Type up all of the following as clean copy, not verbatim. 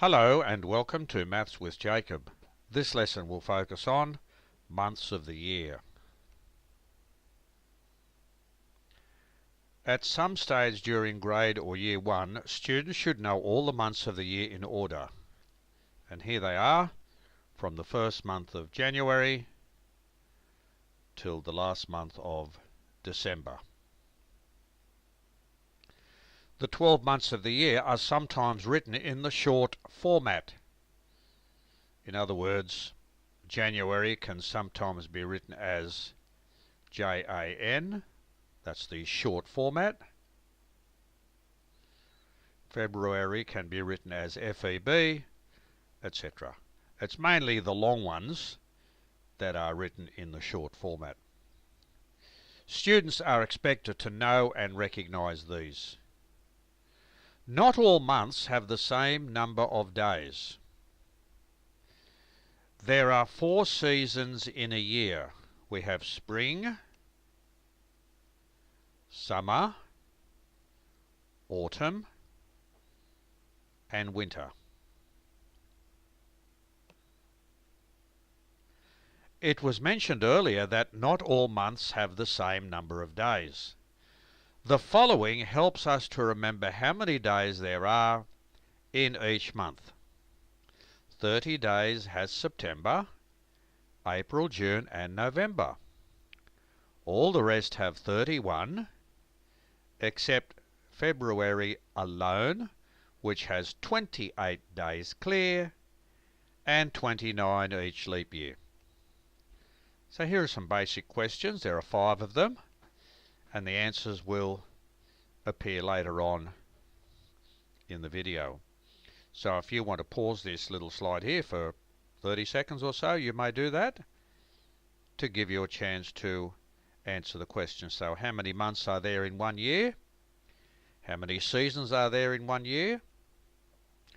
Hello and welcome to Maths with Jacob. This lesson will focus on months of the year. At some stage during grade or year 1, students should know all the months of the year in order. And here they are, from the first month of January till the last month of December. The 12 months of the year are sometimes written in the short format. In other words, January can sometimes be written as JAN, that's the short format. February can be written as FEB, etc. It's mainly the long ones that are written in the short format. Students are expected to know and recognise these. Not all months have the same number of days. There are 4 seasons in a year. We have spring, summer, autumn, and winter. It was mentioned earlier that not all months have the same number of days. The following helps us to remember how many days there are in each month. 30 days has September, April, June, and November. All the rest have 31, except February alone, which has 28 days clear and 29 each leap year. So here are some basic questions. There are 5 of them, and the answers will appear later on in the video. So if you want to pause this little slide here for 30 seconds or so, you may do that to give you a chance to answer the question. So how many months are there in 1 year? How many seasons are there in 1 year?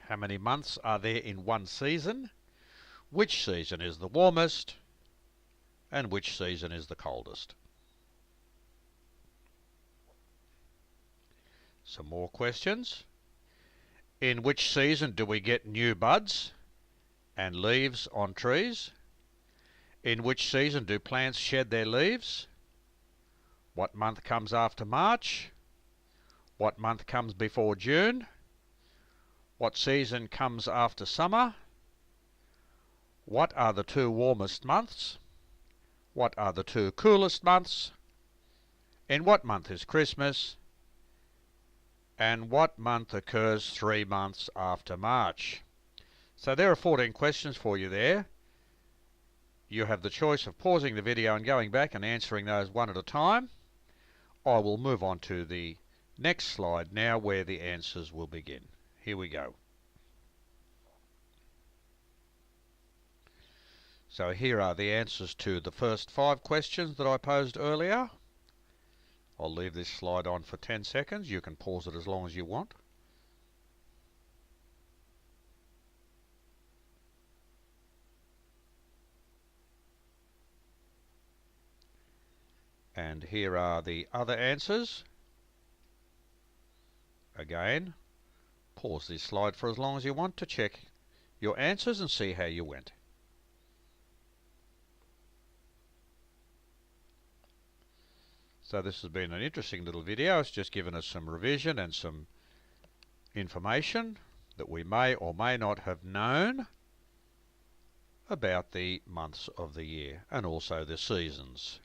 How many months are there in 1 season? Which season is the warmest? And which season is the coldest? Some more questions. In which season do we get new buds and leaves on trees? In which season do plants shed their leaves? What month comes after March? What month comes before June? What season comes after summer? What are the 2 warmest months? What are the 2 coolest months? In what month is Christmas? And what month occurs 3 months after March? So there are 14 questions for you there. You have the choice of pausing the video and going back and answering those one at a time. I will move on to the next slide now where the answers will begin. Here we go. So here are the answers to the first 5 questions that I posed earlier. I'll leave this slide on for 10 seconds. You can pause it as long as you want. And here are the other answers. Again, pause this slide for as long as you want to check your answers and see how you went. So this has been an interesting little video. It's just given us some revision and some information that we may or may not have known about the months of the year and also the seasons.